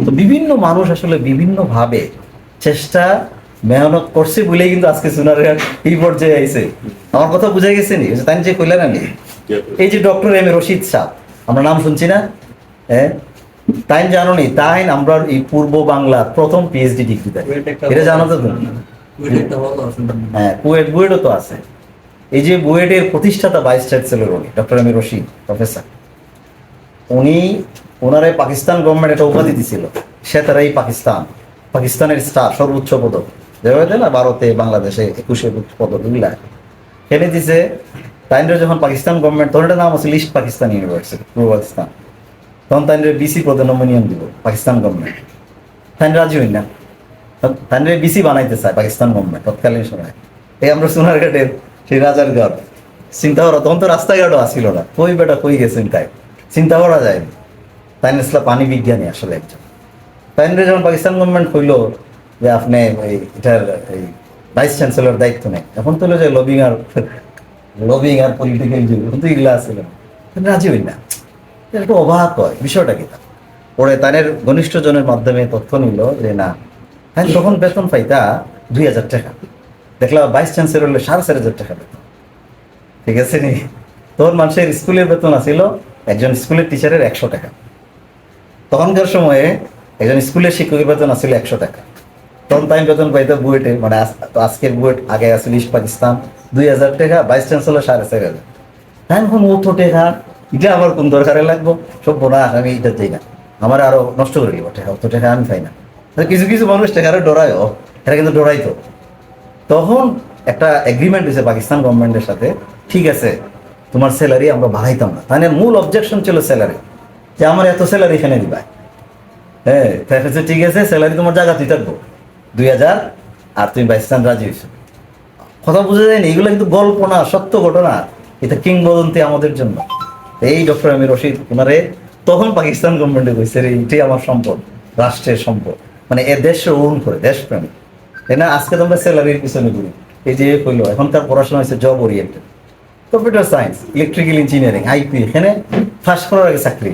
তো বিভিন্ন মানুষ আসলে বিভিন্নভাবে চেষ্টা মেহনত করছে বলেই কিন্তু আজকে সুনারের এই পর্যায়ে আইছে। আমার কথা বুঝাই গেছে নি? তাই যে কইলেন না নি, এই যে ডক্টর এম এ রশিদ সাহ, আমরা নাম শুনছি না? হ্যাঁ, তাই জানো নি? তাই আমরা এই পূর্ব বাংলার প্রথম পিএইচডি ডিগ্রি দেয়, এটা জানো তো তুমি? হ্যাঁ, বুয়েটও তো আছে। এই যে বুয়েটের প্রতিষ্ঠাতা ভাইস চ্যান্সেলর উনি doctor M A Rashid professor, উনি ওনারে পাকিস্তান গভর্নমেন্ট একটা উপাধি দিছিল, সে তারাই পাকিস্তানের স্টার, সর্বোচ্চ পদক যেভাবে না ভারতে বাংলাদেশে 21 পদক এগুলা খেলে দিছে। তাইনরে যখন পাকিস্তান গভর্নমেন্ট, তখন একটা নাম আছে লিস্ট পাকিস্তান ইউনিভার্সিটি, পূর্ব পাকিস্তান, তখন তাইনরে বিসি পদে নমিনিয়ন দিব পাকিস্তান গভর্নমেন্ট। তাইন রাজি হই না, তাইনরে বিসি বানাইতে চায় পাকিস্তান গভর্নমেন্ট তৎকালীন সময়। এই আমরা সোনারঘাটের সেই রাজারঘাট চিন্তা করা, তখন তো রাস্তাঘাটও আসছিল না, কই বেটা কই গেছেন তাই চিন্তা করা যায়নি। তাইন ইসলাম পানি বিজ্ঞানী আসলে একজন। তাইনরে যখন পাকিস্তান গভর্নমেন্ট কইলো যে আপনি এটার এই ভাইস চ্যান্সেলর দায়িত্ব নেই, এখন তো যে লবিং আর পলিটিক্যাল যুগ, কিন্তু এগুলো আসছিল না, রাজি হই না। একটু অবাক হয় বিষয়টা কি। পরে তাদের ঘনিষ্ঠ জনের মাধ্যমে তথ্য নিল যে না, হ্যাঁ তখন বেতন পাইতা 2000 টাকা, দেখলাম ভাইস চ্যান্সেলর হলে 4,500 টাকা বেতন। ঠিক আছে নি? তখন মানুষের স্কুলের বেতন আছিল একজন স্কুলের টিচারের 100 টাকা। তখনকার সময়ে একজন স্কুলের শিক্ষকের বেতন আছিল 100 টাকা। তখন তাই বেতন পাইতো বুয়েটে, মানে আজকের বুয়েট, আগে আছিল ইস্ট পাকিস্তান, 2000 টাকা, ভাইস চ্যান্সেলর 4,500। হ্যাঁ, এখন অত টাকা এটা আমার কোন দরকারে লাগবো, সব বোনা আমি এটা চাই না, আমার আরো নষ্ট করে দিব টাকা, অত টাকা আমি পাই না। কিছু কিছু মানুষ টাকারে ডরায়, এরা কিন্তু ডরাইতো। তখন একটা এগ্রিমেন্ট হয়েছে পাকিস্তান গভর্নমেন্টের সাথে, ঠিক আছে তোমার স্যালারি আমরা বাড়াইতাম না। তাহলে মূল অবজেকশন ছিল স্যালারি, যে আমার এত স্যালারি এখানে দিবা। হ্যাঁ, ঠিক আছে স্যালারি তোমার জায়গাতেই থাকবো 2000, আর তুমি বাইস্তান রাজি হয়েছো। কথা বোঝা যায়নি, এগুলো কিন্তু গল্প না, সত্য ঘটনা, এটা কিংবদন্তি আমাদের জন্য। এই ডক্টর আমির রশিদ ওনারে তখন পাকিস্তান গভর্নমেন্টে কইছে রে এটাই আমার সম্পদ, রাষ্ট্রের সম্পদ, মানে এ দেশ ওন করে দেশপ্রেমী। তাই না? আজকে তোমরা স্যালারির পিছনে ঘুরি। এই যে কইলো এখনকার পড়াশোনা হচ্ছে job oriented, computer science, electrical engineering, IP, এখানে ফার্স্ট করার আগে চাকরি।